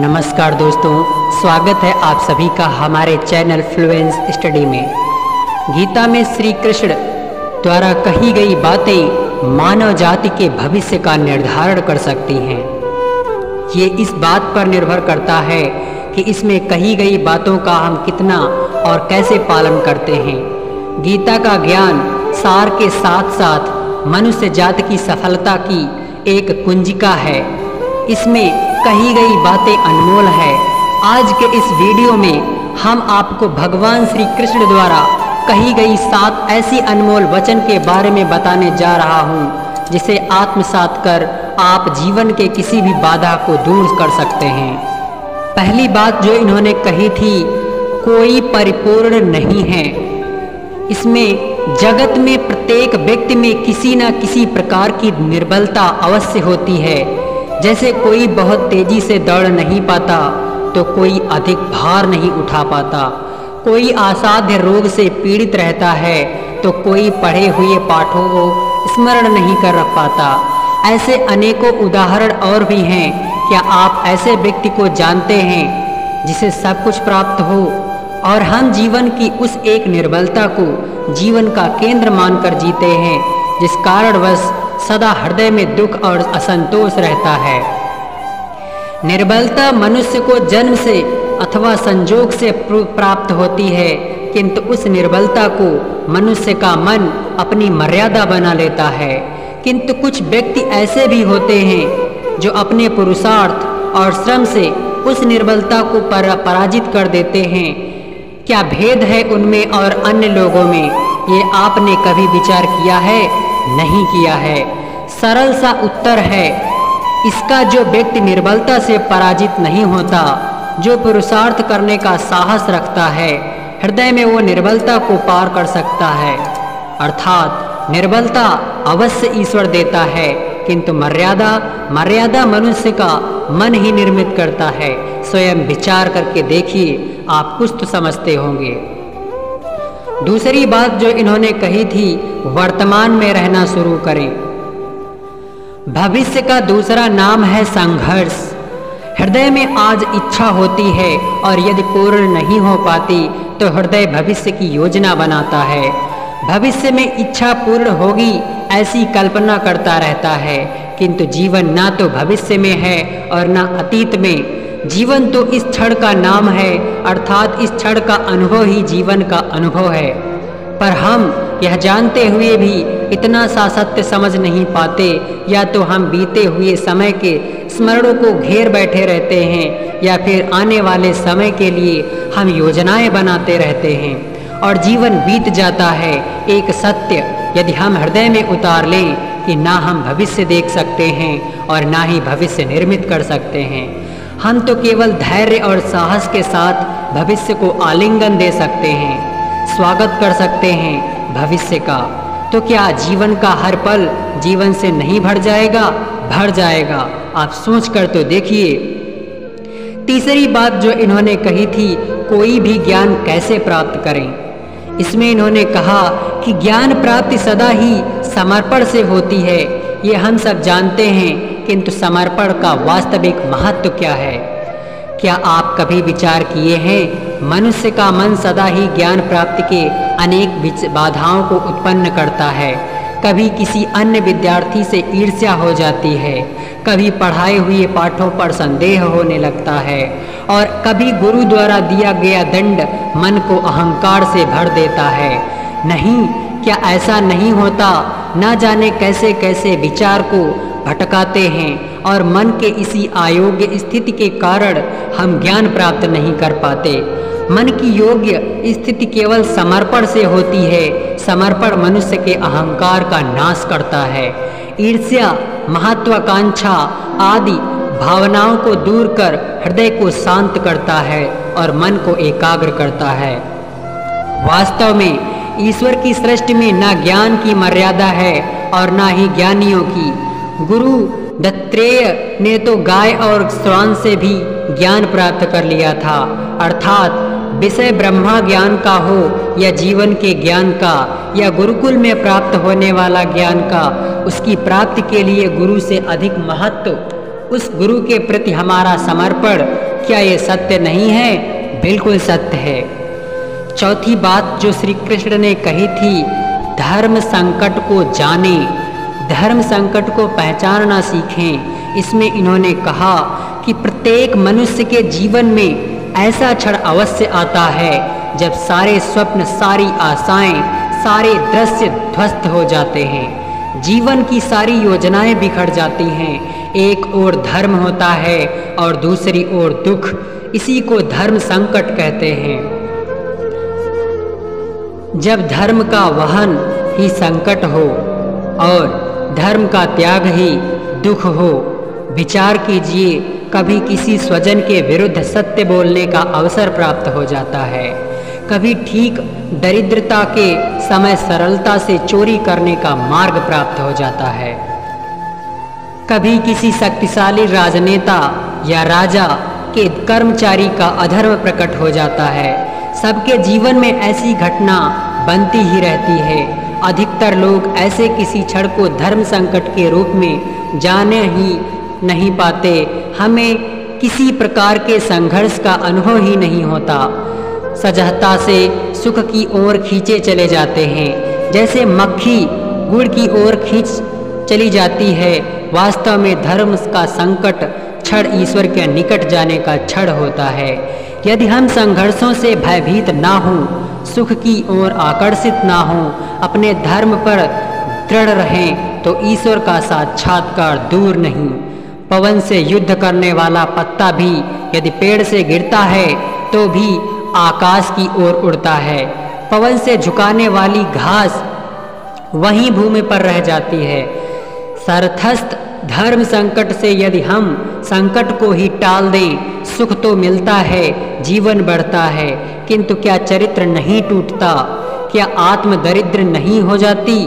नमस्कार दोस्तों, स्वागत है आप सभी का हमारे चैनल फ्लुएंस स्टडी में। गीता में श्री कृष्ण द्वारा कही गई बातें मानव जाति के भविष्य का निर्धारण कर सकती हैं। ये इस बात पर निर्भर करता है कि इसमें कही गई बातों का हम कितना और कैसे पालन करते हैं। गीता का ज्ञान सार के साथ साथ मनुष्य जाति की सफलता की एक कुंजिका है। इसमें कही गई बातें अनमोल है। आज के इस वीडियो में हम आपको भगवान श्री कृष्ण द्वारा कही गई 7 ऐसी अनमोल वचन के बारे में बताने जा रहा हूँ, जिसे आत्मसात कर आप जीवन के किसी भी बाधा को दूर कर सकते हैं। पहली बात जो इन्होंने कही थी, कोई परिपूर्ण नहीं है। इसमें जगत में प्रत्येक व्यक्ति में किसी न किसी प्रकार की निर्बलता अवश्य होती है। जैसे कोई बहुत तेजी से दौड़ नहीं पाता तो कोई अधिक भार नहीं उठा पाता, कोई असाध्य रोग से पीड़ित रहता है तो कोई पढ़े हुए पाठों को स्मरण नहीं कर पाता। ऐसे अनेकों उदाहरण और भी हैं। क्या आप ऐसे व्यक्ति को जानते हैं जिसे सब कुछ प्राप्त हो और हम जीवन की उस एक निर्बलता को जीवन का केंद्र मानकर जीते हैं, जिस कारणवश सदा हृदय में दुख और असंतोष रहता है। निर्बलता मनुष्य को जन्म से अथवा संजोग से प्राप्त होती है, किंतु उस निर्बलता को मनुष्य का मन अपनी मर्यादा बना लेता है। किंतु कुछ व्यक्ति ऐसे भी होते हैं जो अपने पुरुषार्थ और श्रम से उस निर्बलता को पराजित कर देते हैं। क्या भेद है उनमें और अन्य लोगों में, ये आपने कभी विचार किया है? नहीं किया है। सरल सा उत्तर है इसका, जो व्यक्ति निर्बलता से पराजित नहीं होता, जो पुरुषार्थ करने का साहस रखता है, हृदय में वो निर्बलता को पार कर सकता है। अर्थात निर्बलता अवश्य ईश्वर देता है, किंतु मर्यादा मनुष्य का मन ही निर्मित करता है। स्वयं विचार करके देखिए, आप कुछ तो समझते होंगे। दूसरी बात जो इन्होंने कही थी, वर्तमान में रहना शुरू करें। भविष्य का दूसरा नाम है संघर्ष। हृदय में आज इच्छा होती है और यदि पूर्ण नहीं हो पाती तो हृदय भविष्य की योजना बनाता है। भविष्य में इच्छा पूर्ण होगी ऐसी कल्पना करता रहता है, किंतु जीवन ना तो भविष्य में है और ना अतीत में। जीवन तो इस क्षण का नाम है, अर्थात इस क्षण का अनुभव ही जीवन का अनुभव है। पर हम यह जानते हुए भी इतना सा सत्य समझ नहीं पाते, या तो हम बीते हुए समय के स्मरणों को घेर बैठे रहते हैं, या फिर आने वाले समय के लिए हम योजनाएं बनाते रहते हैं और जीवन बीत जाता है। एक सत्य यदि हम हृदय में उतार लें कि ना हम भविष्य देख सकते हैं और ना ही भविष्य निर्मित कर सकते हैं, हम तो केवल धैर्य और साहस के साथ भविष्य को आलिंगन दे सकते हैं, स्वागत कर सकते हैं भविष्य का। तो क्या जीवन का हर पल जीवन से नहीं भर जाएगा? भर जाएगा। आप सोच कर तो देखिए। तीसरी बात जो इन्होंने कही थी, कोई भी ज्ञान कैसे प्राप्त करें। इसमें इन्होंने कहा कि ज्ञान प्राप्ति सदा ही समर्पण से होती है। ये हम सब जानते हैं, किंतु समर्पण का वास्तविक महत्व क्या है? क्या आप कभी विचार किए हैं, मनुष्य का मन सदा ही ज्ञान प्राप्ति के अनेक बाधाओं को उत्पन्न करता है। कभी किसी अन्य विद्यार्थी से ईर्ष्या हो जाती है, कभी पढ़ाए हुए पाठों पर संदेह होने लगता है, और कभी गुरु द्वारा दिया गया दंड मन को अहंकार से भर देता है। नहीं, क्या ऐसा नहीं होता? ना जाने कैसे कैसे विचार को भटकाते हैं और मन के इसी अयोग्य स्थिति के कारण हम ज्ञान प्राप्त नहीं कर पाते। मन की योग्य स्थिति केवल समर्पण से होती है। समर्पण मनुष्य के अहंकार का नाश करता है। ईर्ष्या, महत्वाकांक्षा आदि भावनाओं को दूर कर हृदय को शांत करता है और मन को एकाग्र करता है। वास्तव में ईश्वर की सृष्टि में ना ज्ञान की मर्यादा है और ना ही ज्ञानियों की। गुरु दत्तात्रेय ने तो गाय और श्वान से भी ज्ञान प्राप्त कर लिया था। अर्थात विषय ब्रह्मा ज्ञान का हो या जीवन के ज्ञान का या गुरुकुल में प्राप्त होने वाला ज्ञान का, उसकी प्राप्ति के लिए गुरु से अधिक महत्व उस गुरु के प्रति हमारा समर्पण क्या ये सत्य नहीं है? बिल्कुल सत्य है। चौथी बात जो श्री कृष्ण ने कही थी, धर्म संकट को जाने, धर्म संकट को पहचानना सीखें। इसमें इन्होंने कहा कि प्रत्येक मनुष्य के जीवन में ऐसा क्षण अवश्य आता है जब सारे स्वप्न, सारी आशाएं, सारे दृश्य ध्वस्त हो जाते हैं, जीवन की सारी योजनाएं बिखर जाती हैं। एक ओर धर्म होता है और दूसरी ओर दुख, इसी को धर्म संकट कहते हैं। जब धर्म का वहन ही संकट हो और धर्म का त्याग ही दुख हो, विचार कीजिए, कभी किसी स्वजन के विरुद्ध सत्य बोलने का अवसर प्राप्त हो जाता है, कभी ठीक दरिद्रता के समय सरलता से चोरी करने का मार्ग प्राप्त हो जाता है, कभी किसी शक्तिशाली राजनेता या राजा के कर्मचारी का अधर्म प्रकट हो जाता है। सबके जीवन में ऐसी घटना बनती ही रहती है। अधिकतर लोग ऐसे किसी क्षण को धर्म संकट के रूप में जाने ही नहीं पाते। हमें किसी प्रकार के संघर्ष का अनुभव ही नहीं होता, सहजता से सुख की ओर खींचे चले जाते हैं, जैसे मक्खी गुड़ की ओर खींच चली जाती है। वास्तव में धर्म का संकट क्षण ईश्वर के निकट जाने का क्षण होता है। यदि हम संघर्षों से भयभीत ना हों, सुख की ओर आकर्षित ना हों, अपने धर्म पर दृढ़ रहें, तो ईश्वर का साक्षात्कार दूर नहीं। पवन से युद्ध करने वाला पत्ता भी यदि पेड़ से गिरता है तो भी आकाश की ओर उड़ता है। पवन से झुकाने वाली घास वहीं भूमि पर रह जाती है। सरथस्थ धर्म संकट से यदि हम संकट को ही टाल दें, सुख तो मिलता है, जीवन बढ़ता है, किंतु क्या चरित्र नहीं टूटता? क्या आत्म दरिद्र नहीं हो जाती?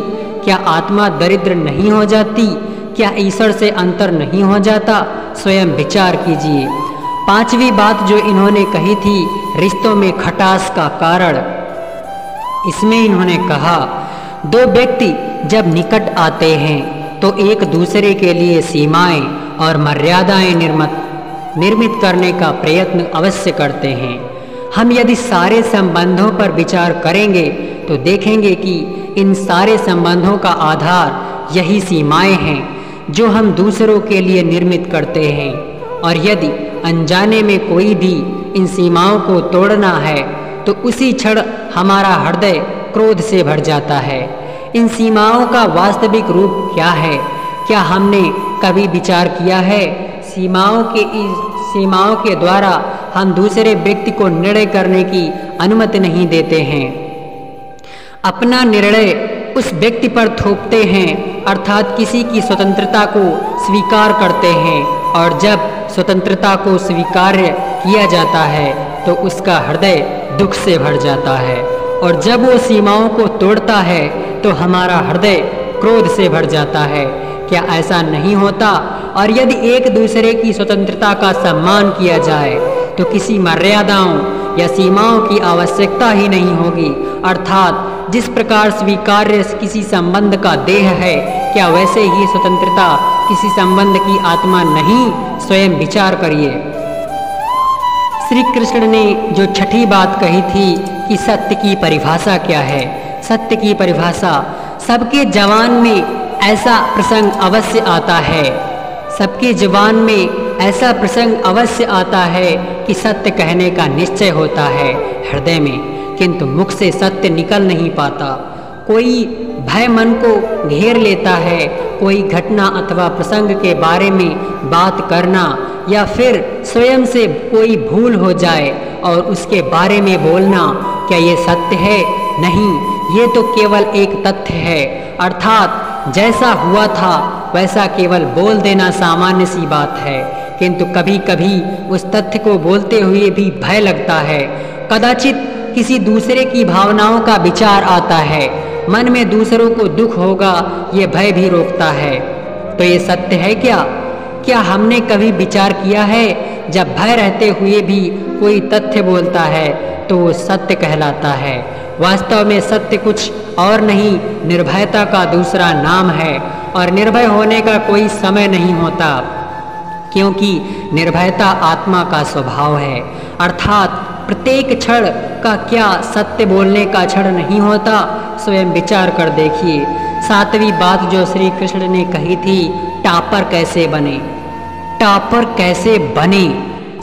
क्या आत्मा दरिद्र नहीं हो जाती? क्या ईश्वर से अंतर नहीं हो जाता? स्वयं विचार कीजिए। पांचवी बात जो इन्होंने कही थी, रिश्तों में खटास का कारण। इसमें इन्होंने कहा, दो व्यक्ति जब निकट आते हैं तो एक दूसरे के लिए सीमाएं और मर्यादाएं निर्मित करने का प्रयत्न अवश्य करते हैं। हम यदि सारे संबंधों पर विचार करेंगे तो देखेंगे कि इन सारे संबंधों का आधार यही सीमाएं हैं जो हम दूसरों के लिए निर्मित करते हैं। और यदि अनजाने में कोई भी इन सीमाओं को तोड़ना है तो उसी क्षण हमारा हृदय क्रोध से भर जाता है। इन सीमाओं का वास्तविक रूप क्या है? क्या हमने कभी विचार किया है? सीमाओं के द्वारा हम दूसरे व्यक्ति को निर्णय करने की अनुमति नहीं देते हैं। अपना निर्णय उस व्यक्ति पर थोपते हैं, अर्थात किसी की स्वतंत्रता को स्वीकार करते हैं। और जब स्वतंत्रता को स्वीकार्य किया जाता है तो उसका हृदय दुख से भर जाता है, और जब वो सीमाओं को तोड़ता है तो हमारा हृदय क्रोध से भर जाता है। क्या ऐसा नहीं होता? और यदि एक दूसरे की स्वतंत्रता का सम्मान किया जाए तो किसी मर्यादाओं या सीमाओं की आवश्यकता ही नहीं होगी। अर्थात जिस प्रकार स्वीकार्य किसी संबंध का देह है, क्या वैसे ही स्वतंत्रता किसी संबंध की आत्मा नहीं? स्वयं विचार करिए। श्री कृष्ण ने जो छठी बात कही थी कि सत्य की परिभाषा क्या है, सत्य की परिभाषा, सबके जवान में ऐसा प्रसंग अवश्य आता है, सबके जवान में ऐसा प्रसंग अवश्य आता है कि सत्य कहने का निश्चय होता है हृदय में, किंतु मुख से सत्य निकल नहीं पाता। कोई भय मन को घेर लेता है, कोई घटना अथवा प्रसंग के बारे में बात करना या फिर स्वयं से कोई भूल हो जाए और उसके बारे में बोलना, क्या ये सत्य है? नहीं, ये तो केवल एक तथ्य है। अर्थात जैसा हुआ था वैसा केवल बोल देना सामान्य सी बात है, किंतु कभी कभी उस तथ्य को बोलते हुए भी भय लगता है। कदाचित किसी दूसरे की भावनाओं का विचार आता है, मन में दूसरों को दुख होगा, ये भय भी रोकता है। तो ये सत्य है क्या? क्या हमने कभी विचार किया है, जब भय रहते हुए भी कोई तथ्य बोलता है तो वो सत्य कहलाता है? वास्तव में सत्य कुछ और नहीं, निर्भयता का दूसरा नाम है, और निर्भय होने का कोई समय नहीं होता। क्योंकि निर्भयता आत्मा का स्वभाव है। अर्थात प्रत्येक क्षण का क्या सत्य बोलने का क्षण नहीं होता, स्वयं विचार कर देखिए। सातवीं बात जो श्री कृष्ण ने कही थी, टॉपर कैसे बने। टॉपर कैसे बने,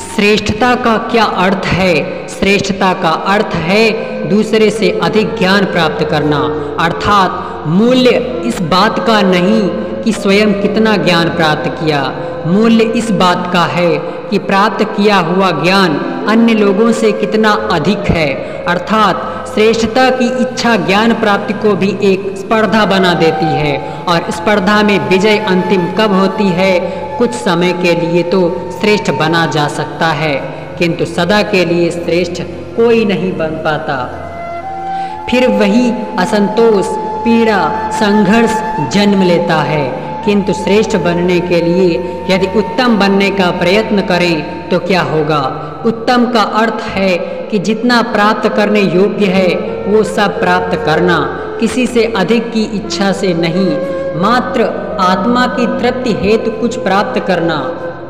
श्रेष्ठता का क्या अर्थ है? श्रेष्ठता का अर्थ है दूसरे से अधिक ज्ञान प्राप्त करना। अर्थात मूल्य इस बात का नहीं कि स्वयं कितना ज्ञान प्राप्त किया, मूल्य इस बात का है कि प्राप्त किया हुआ ज्ञान अन्य लोगों से कितना अधिक है। अर्थात श्रेष्ठता की इच्छा ज्ञान प्राप्ति को भी एक स्पर्धा बना देती है, और स्पर्धा में विजय अंतिम कब होती है? कुछ समय के लिए तो श्रेष्ठ बना जा सकता है, किंतु सदा के लिए श्रेष्ठ कोई नहीं बन पाता। फिर वही असंतोष, पीड़ा, संघर्ष जन्म लेता है। किंतु श्रेष्ठ बनने के लिए यदि उत्तम बनने का प्रयत्न करें तो क्या होगा? उत्तम का अर्थ है कि जितना प्राप्त करने योग्य है वो सब प्राप्त करना, किसी से अधिक की इच्छा से नहीं, मात्र आत्मा की तृप्ति हेतु कुछ प्राप्त करना।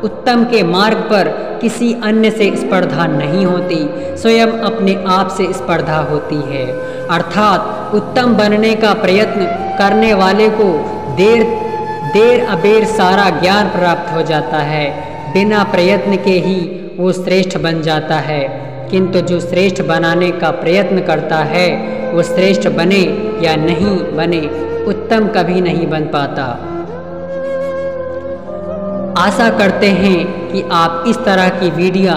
उत्तम के मार्ग पर किसी अन्य से स्पर्धा नहीं होती, स्वयं अपने आप से स्पर्धा होती है। अर्थात उत्तम बनने का प्रयत्न करने वाले को देर अबेर सारा ज्ञान प्राप्त हो जाता है, बिना प्रयत्न के ही वो श्रेष्ठ बन जाता है। किंतु जो श्रेष्ठ बनाने का प्रयत्न करता है वो श्रेष्ठ बने या नहीं बने, उत्तम कभी नहीं बन पाता। आशा करते हैं कि आप इस तरह की वीडियो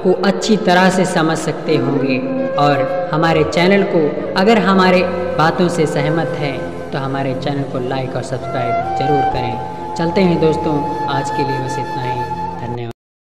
को अच्छी तरह से समझ सकते होंगे, और हमारे चैनल को अगर हमारे बातों से सहमत हैं तो हमारे चैनल को लाइक और सब्सक्राइब जरूर करें। चलते हैं दोस्तों, आज के लिए बस इतना।